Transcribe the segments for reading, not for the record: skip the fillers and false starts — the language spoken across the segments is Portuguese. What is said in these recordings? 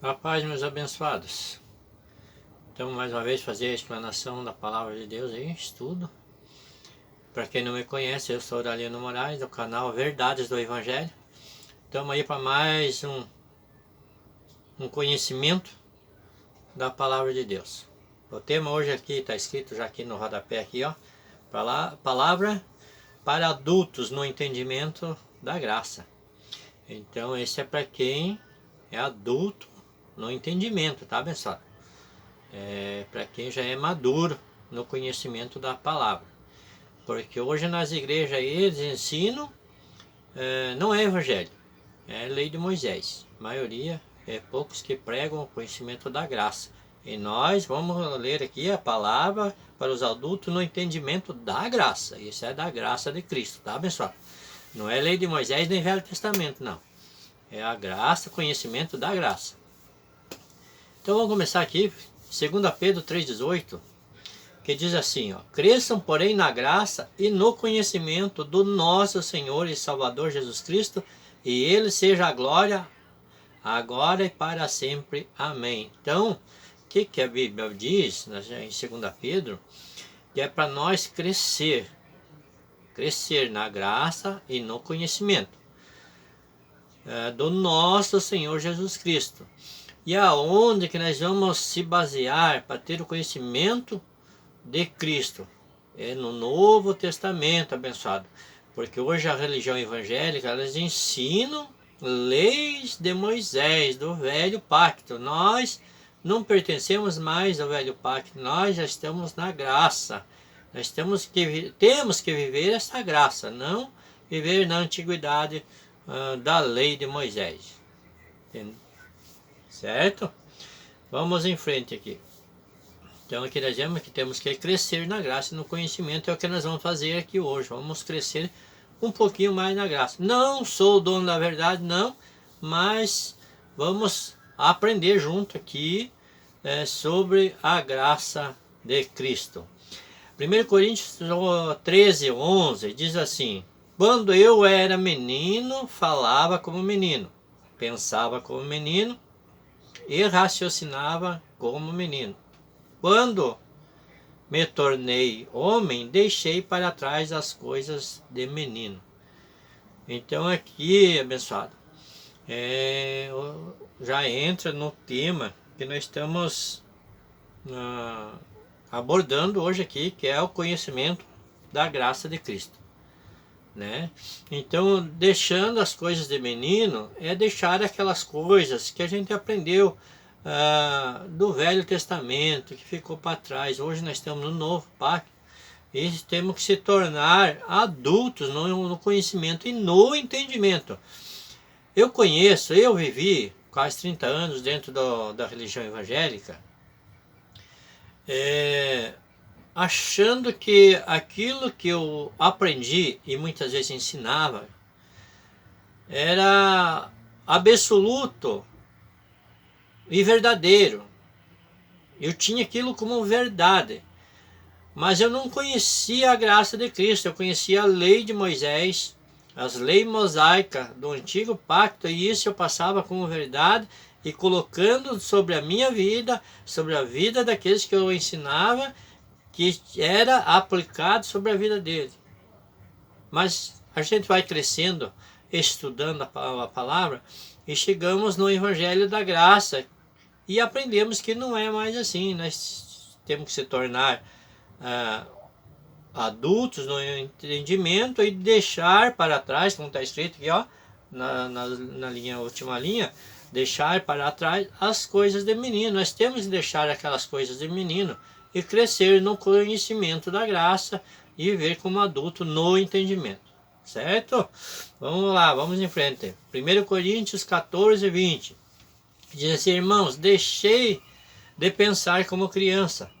A paz, meus abençoados. Então, mais uma vez, fazer a explanação da Palavra de Deus aí, estudo. Para quem não me conhece, eu sou Aureliano Moraes, do canal Verdades do Evangelho. Estamos aí para mais um conhecimento da Palavra de Deus. O tema hoje aqui está escrito já aqui no rodapé, aqui, ó. Palavra para adultos no entendimento da graça. Então, esse é para quem é adulto no entendimento, tá, abençoado? Para quem já é maduro no conhecimento da palavra. Porque hoje nas igrejas eles ensinam, não é evangelho, é lei de Moisés. A maioria é poucos que pregam o conhecimento da graça. E nós vamos ler aqui a palavra para os adultos no entendimento da graça. Isso é da graça de Cristo, tá, abençoado? Não é lei de Moisés nem Velho Testamento, não. É a graça, conhecimento da graça. Então vamos começar aqui, 2 Pedro 3,18, que diz assim, ó: cresçam, porém, na graça e no conhecimento do nosso Senhor e Salvador Jesus Cristo, e Ele seja a glória, agora e para sempre. Amém. Então, o que a Bíblia diz em 2 Pedro? Que é para nós crescer na graça e no conhecimento do nosso Senhor Jesus Cristo. E aonde que nós vamos se basear para ter o conhecimento de Cristo? É no Novo Testamento, abençoado. Porque hoje a religião evangélica, elas ensinam leis de Moisés, do Velho Pacto. Nós não pertencemos mais ao Velho Pacto, nós já estamos na graça. Nós temos que viver essa graça, não viver na antiguidade da lei de Moisés. Entendeu? Certo? Vamos em frente aqui. Então aqui nós vemos que temos que crescer na graça e no conhecimento. É o que nós vamos fazer aqui hoje. Vamos crescer um pouquinho mais na graça. Não sou o dono da verdade, não. Mas vamos aprender junto aqui sobre a graça de Cristo. 1 Coríntios 13:11 diz assim: quando eu era menino, falava como menino, pensava como menino e raciocinava como menino. Quando me tornei homem, deixei para trás as coisas de menino. Então aqui, abençoado, já entra no tema que nós estamos abordando hoje aqui, que é o conhecimento da graça de Cristo, né? Então, deixando as coisas de menino é deixar aquelas coisas que a gente aprendeu do Velho Testamento, que ficou para trás. Hoje nós estamos no Novo Pacto e temos que se tornar adultos no conhecimento e no entendimento. Eu vivi quase 30 anos dentro da religião evangélica, achando que aquilo que eu aprendi e muitas vezes ensinava era absoluto e verdadeiro. Eu tinha aquilo como verdade, mas eu não conhecia a graça de Cristo. Eu conhecia a lei de Moisés, as leis mosaicas do antigo pacto, e isso eu passava como verdade e colocando sobre a minha vida, sobre a vida daqueles que eu ensinava, que era aplicado sobre a vida dele. Mas a gente vai crescendo, estudando a palavra, e chegamos no Evangelho da Graça e aprendemos que não é mais assim. Nós temos que se tornar adultos no entendimento e deixar para trás, como está escrito aqui, ó, na última linha, deixar para trás as coisas de menino. Nós temos que deixar aquelas coisas de menino e crescer no conhecimento da graça e viver como adulto no entendimento. Certo? Vamos lá, vamos em frente. 1 Coríntios 14:20 diz assim: irmãos, deixei de pensar como criança,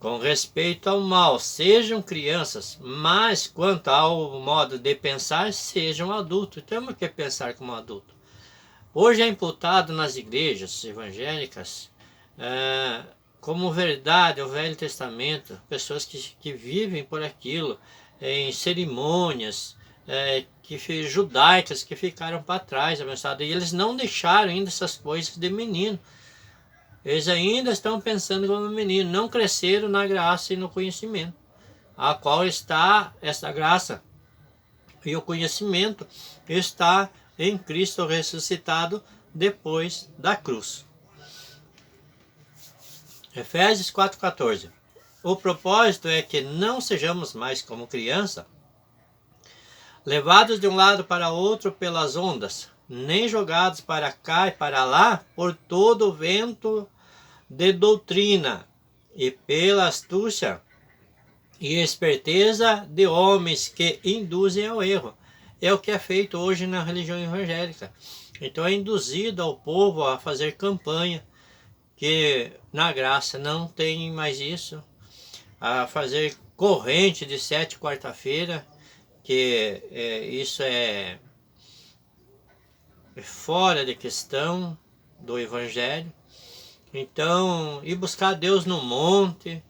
com respeito ao mal, sejam crianças, mas quanto ao modo de pensar, sejam adultos. Temos que pensar como adulto. Hoje é imputado nas igrejas evangélicas como verdade o Velho Testamento, pessoas que vivem por aquilo, em cerimônias, judaicas que ficaram para trás, abençoado. E eles não deixaram ainda essas coisas de menino. Eles ainda estão pensando como menino, não cresceram na graça e no conhecimento, a qual está essa graça e o conhecimento está em Cristo ressuscitado depois da cruz. Efésios 4,14. O propósito é que não sejamos mais como criança, levados de um lado para outro pelas ondas, nem jogados para cá e para lá por todo o vento de doutrina e pela astúcia e esperteza de homens que induzem ao erro. É o que é feito hoje na religião evangélica. Então é induzido ao povo a fazer campanha, que na graça não tem mais isso, a fazer corrente de 7 quarta-feira, que isso é fora de questão do evangelho. Então, ir buscar Deus no monte,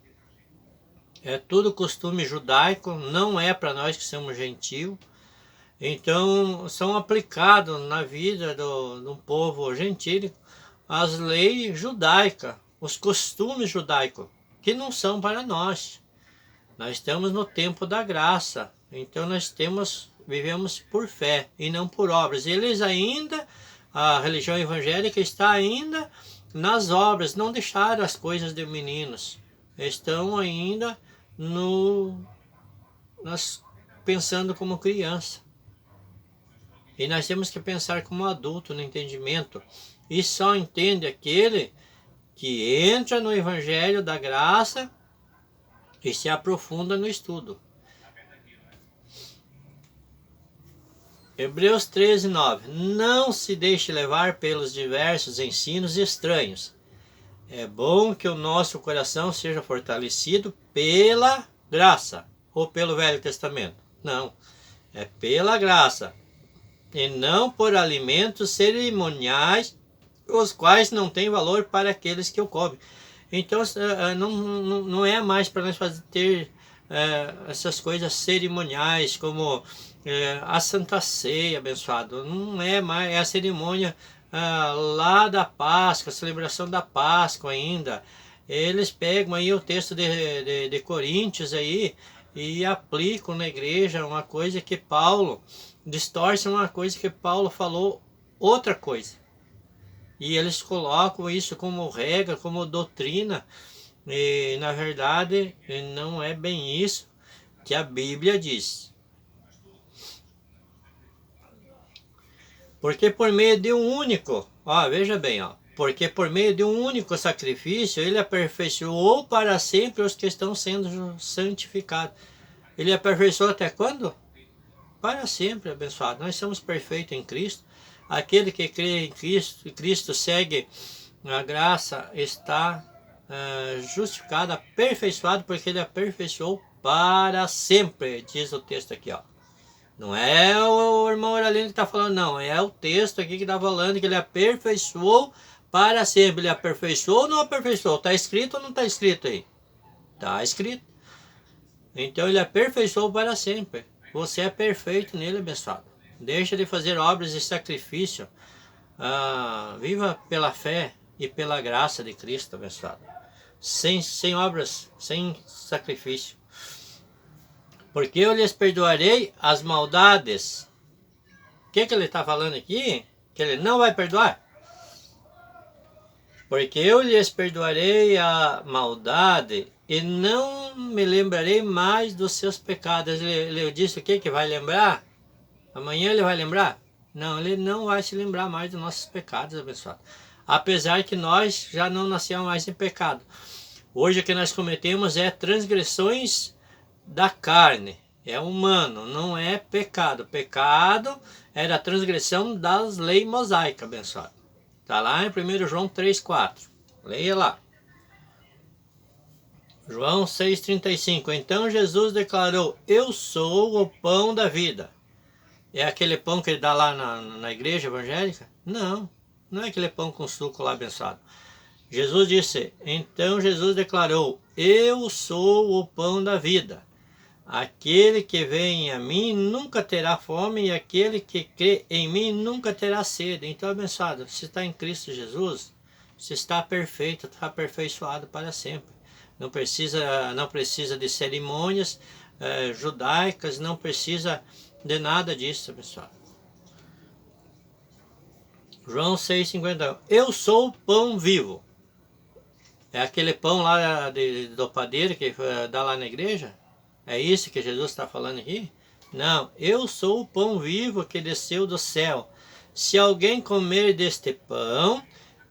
é tudo costume judaico, não é para nós que somos gentios. Então, são aplicados na vida do povo gentílico as leis judaicas, os costumes judaicos, que não são para nós. Nós estamos no tempo da graça, então nós vivemos por fé e não por obras. Eles ainda, a religião evangélica está ainda nas obras, não deixaram as coisas de meninos, estão ainda pensando como criança. E nós temos que pensar como adulto no entendimento. E só entende aquele que entra no evangelho da graça e se aprofunda no estudo. Hebreus 13:9. Não se deixe levar pelos diversos ensinos estranhos. É bom que o nosso coração seja fortalecido pela graça. Ou pelo Velho Testamento? Não. É pela graça. E não por alimentos cerimoniais, os quais não têm valor para aqueles que o comem. Então não é mais para nós ter essas coisas cerimoniais como a Santa Ceia, abençoado. Não é mais, é a cerimônia lá da Páscoa, a celebração da Páscoa ainda. Eles pegam aí o texto de Coríntios aí e aplicam na igreja uma coisa que Paulo, distorcem uma coisa que Paulo falou outra coisa. E eles colocam isso como regra, como doutrina, e na verdade não é bem isso que a Bíblia diz. Porque por meio de um único, veja bem, porque por meio de um único sacrifício ele aperfeiçoou para sempre os que estão sendo santificados. Ele aperfeiçoou até quando? Para sempre, abençoado. Nós somos perfeitos em Cristo. Aquele que crê em Cristo, Cristo segue a graça, está justificado, aperfeiçoado, porque ele aperfeiçoou para sempre, diz o texto aqui, Não é o irmão Aurelino que está falando, não. É o texto aqui que está falando que ele aperfeiçoou para sempre. Ele aperfeiçoou ou não aperfeiçoou? Está escrito ou não está escrito aí? Está escrito. Então ele aperfeiçoou para sempre. Você é perfeito nele, abençoado. Deixa de fazer obras de sacrifício. Viva pela fé e pela graça de Cristo, abençoado. Sem obras, sem sacrifício. Porque eu lhes perdoarei as maldades. O que ele está falando aqui? Que ele não vai perdoar? Porque eu lhes perdoarei a maldade e não me lembrarei mais dos seus pecados. Ele disse o que? Que vai lembrar? Amanhã ele vai lembrar? Não, ele não vai se lembrar mais dos nossos pecados, abençoado. Apesar que nós já não nascemos mais em pecado. Hoje o que nós cometemos é transgressões da carne. É humano, não é pecado. Pecado é a transgressão das leis mosaicas, abençoado. Está lá em 1 João 3,4. Leia lá. João 6,35. Então Jesus declarou: eu sou o pão da vida. É aquele pão que ele dá lá na igreja evangélica? Não, não é aquele pão com suco lá, abençoado. Então Jesus declarou: eu sou o pão da vida. aquele que vem a mim nunca terá fome, e aquele que crê em mim nunca terá sede. Então, abençoado, se está em Cristo Jesus, se está perfeito, está aperfeiçoado para sempre. Não precisa de cerimônias judaicas, não precisa de nada disso, abençoado. João 6,51. Eu sou o pão vivo. É aquele pão lá do padeiro que dá lá na igreja? É isso que Jesus está falando aqui? Não, eu sou o pão vivo que desceu do céu. Se alguém comer deste pão,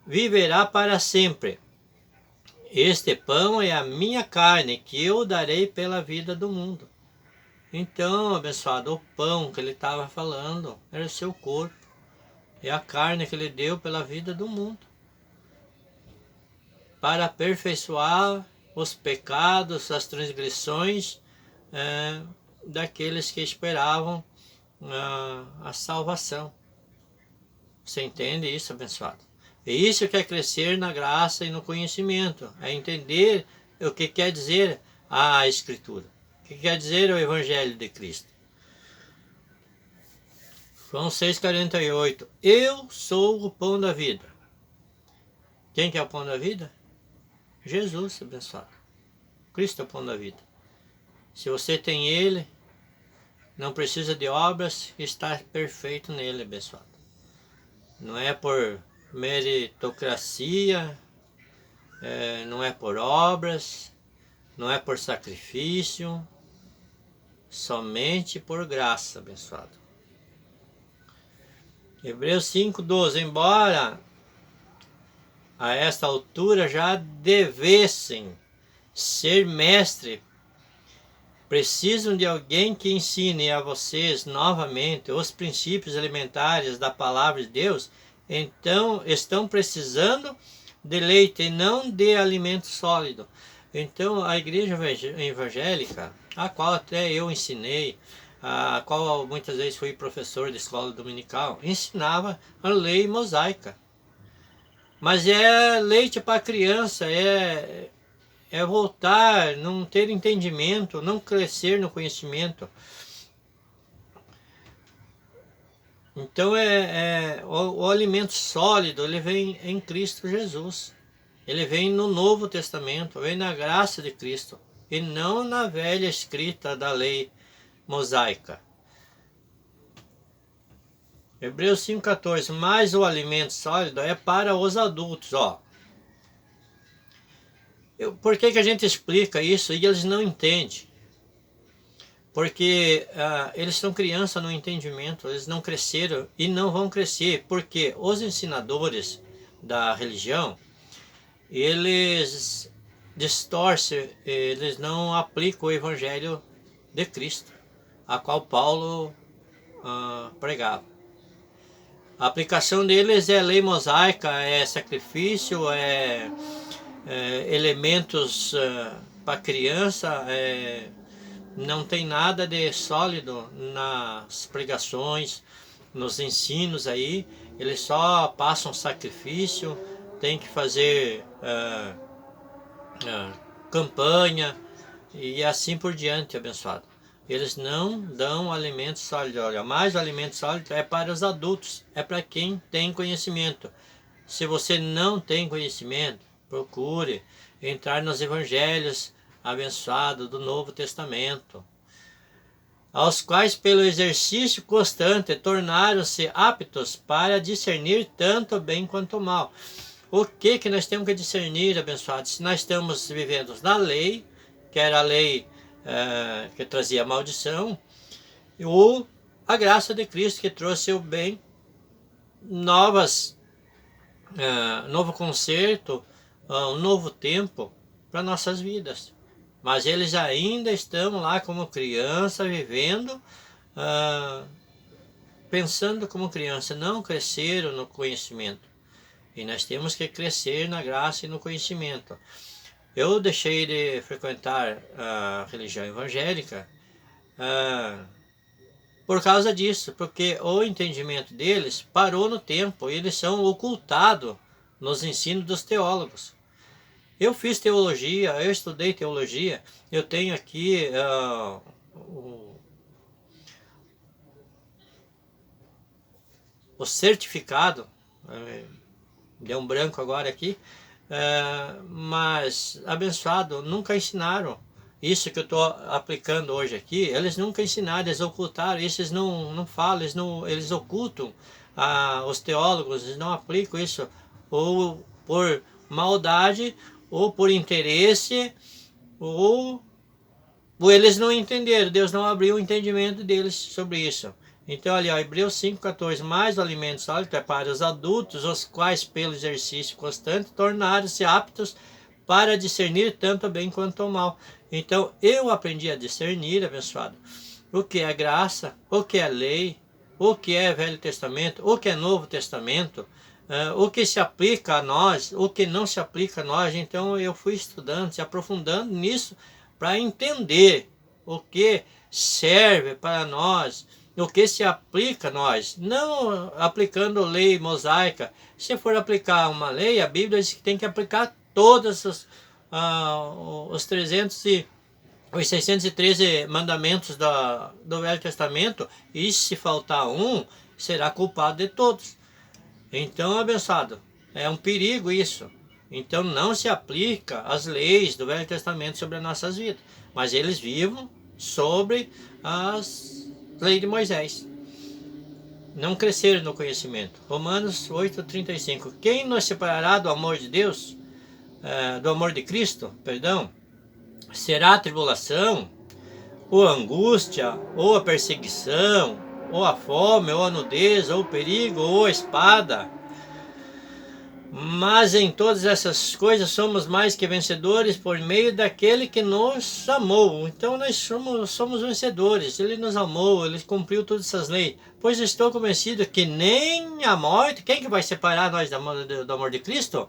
viverá para sempre. Este pão é a minha carne, que eu darei pela vida do mundo. Então, abençoado, o pão que ele estava falando era o seu corpo. É a carne que ele deu pela vida do mundo, para aperfeiçoar os pecados, as transgressões daqueles que esperavam a salvação. Você entende isso, abençoado? E isso que é crescer na graça e no conhecimento, é entender o que quer dizer a Escritura, o que quer dizer o Evangelho de Cristo. João 6,48. Eu sou o pão da vida. Quem que é o pão da vida? Jesus, abençoado. Cristo é o pão da vida. Se você tem Ele, não precisa de obras, está perfeito nele, abençoado. Não é por meritocracia, não é por obras, não é por sacrifício, somente por graça, abençoado. Hebreus 5,12. Embora a esta altura já devessem ser mestre, precisam de alguém que ensine a vocês novamente os princípios elementares da palavra de Deus. Então estão precisando de leite e não de alimento sólido. Então a igreja evangélica, a qual até eu ensinei, a qual muitas vezes fui professor de escola dominical, ensinava a lei mosaica. Mas é leite para criança, é voltar, não ter entendimento, não crescer no conhecimento. Então o alimento sólido, ele vem em Cristo Jesus. Ele vem no Novo Testamento, vem na graça de Cristo, e não na velha escrita da lei mosaica. Hebreus 5,14. Mas o alimento sólido é para os adultos. Por que a gente explica isso e eles não entendem? Porque eles são crianças no entendimento, eles não cresceram e não vão crescer, porque os ensinadores da religião, eles distorcem, eles não aplicam o Evangelho de Cristo, a qual Paulo pregava. A aplicação deles é lei mosaica, é sacrifício, elementos para criança, não tem nada de sólido nas pregações, nos ensinos aí. Eles só passam sacrifício, tem que fazer campanha e assim por diante, abençoado. Eles não dão alimento sólido. Olha, mais o alimento sólido é para os adultos, é para quem tem conhecimento. Se você não tem conhecimento, procure entrar nos evangelhos abençoados do Novo Testamento, aos quais pelo exercício constante tornaram-se aptos para discernir tanto o bem quanto o mal. O que nós temos que discernir, abençoados? Se nós estamos vivendo na lei, que era a lei que trazia maldição, ou a graça de Cristo que trouxe o bem, novo concerto, um novo tempo para nossas vidas. Mas eles ainda estão lá como criança, vivendo, pensando como criança, não cresceram no conhecimento. E nós temos que crescer na graça e no conhecimento. Eu deixei de frequentar a religião evangélica por causa disso, porque o entendimento deles parou no tempo, eles são ocultados nos ensinos dos teólogos. Eu fiz teologia, eu estudei teologia, eu tenho aqui o certificado, deu um branco agora aqui, mas abençoado, nunca ensinaram isso que eu estou aplicando hoje aqui. Eles nunca ensinaram, eles ocultaram, esses não falam, eles ocultam. Os teólogos, eles não aplicam isso, ou por maldade, ou por interesse, ou eles não entenderam, Deus não abriu o entendimento deles sobre isso. Então ali, ó, Hebreus 5,14, mais o alimento sólido é para os adultos, os quais pelo exercício constante tornaram-se aptos para discernir tanto o bem quanto o mal. Então eu aprendi a discernir, abençoado, o que é graça, o que é lei, o que é Velho Testamento, o que é Novo Testamento, o que se aplica a nós, o que não se aplica a nós. Então eu fui estudando, se aprofundando nisso, para entender o que serve para nós, o que se aplica a nós, não aplicando lei mosaica. Se for aplicar uma lei, a Bíblia diz que tem que aplicar todos os 613 mandamentos do Velho Testamento, e se faltar um, será culpado de todos. Então, abençoado, é um perigo isso. Então não se aplica as leis do Velho Testamento sobre as nossas vidas, mas eles vivem sobre as leis de Moisés. Não cresceram no conhecimento. Romanos 8,35. Quem nos separará do amor de Deus, do amor de Cristo, perdão? Será a tribulação, ou a angústia, ou a perseguição, ou a fome, ou a nudez, ou o perigo, ou a espada? Mas em todas essas coisas somos mais que vencedores por meio daquele que nos amou. Então nós somos vencedores. Ele nos amou, ele cumpriu todas essas leis. Pois estou convencido que nem a morte, quem que vai separar nós do amor de Cristo?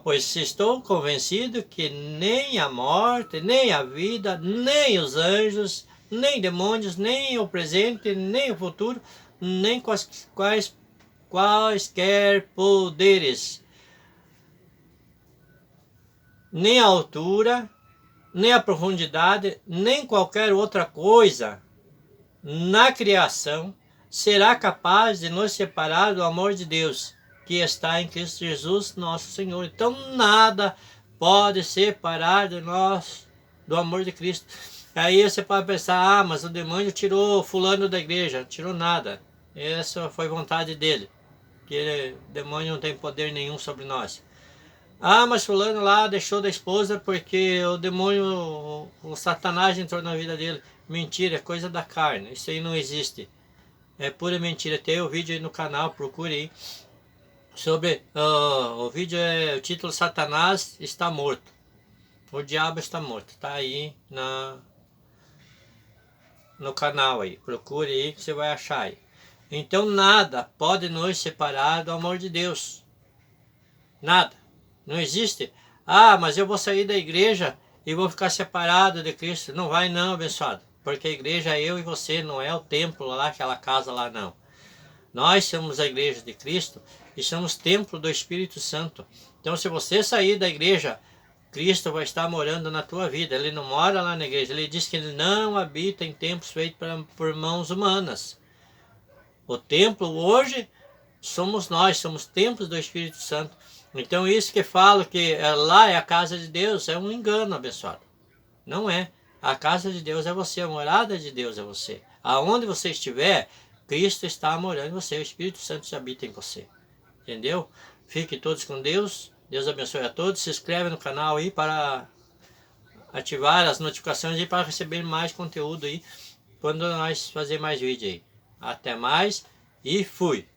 Pois estou convencido que nem a morte, nem a vida, nem os anjos, nem demônios, nem o presente, nem o futuro, nem quaisquer poderes, nem a altura, nem a profundidade, nem qualquer outra coisa na criação será capaz de nos separar do amor de Deus que está em Cristo Jesus, nosso Senhor. Então nada pode separar de nós do amor de Cristo. Aí você pode pensar, mas o demônio tirou fulano da igreja. Tirou nada. Essa foi vontade dele. Que o demônio não tem poder nenhum sobre nós. Mas fulano lá deixou da esposa porque o demônio, o Satanás entrou na vida dele. Mentira, é coisa da carne. Isso aí não existe. É pura mentira. Tem o vídeo aí no canal, procure aí. Sobre o vídeo, o título Satanás está morto. O diabo está morto. Está aí no canal aí. Procure aí que você vai achar aí. Então nada pode nos separar do amor de Deus. Nada. Não existe. Mas eu vou sair da igreja e vou ficar separado de Cristo. Não vai não, abençoado. Porque a igreja é eu e você, não é o templo lá, aquela casa lá não. Nós somos a igreja de Cristo e somos templo do Espírito Santo. Então se você sair da igreja, Cristo vai estar morando na tua vida. Ele não mora lá na igreja. Ele diz que ele não habita em templos feitos por mãos humanas. O templo hoje somos nós, somos templos do Espírito Santo. Então isso que falo que lá é a casa de Deus é um engano, abençoado. Não é. A casa de Deus é você, a morada de Deus é você. Aonde você estiver, Cristo está morando em você, o Espírito Santo se habita em você. Entendeu? Fiquem todos com Deus. Deus abençoe a todos. Se inscreve no canal aí para ativar as notificações e para receber mais conteúdo aí quando nós fazer mais vídeo aí. Até mais e fui!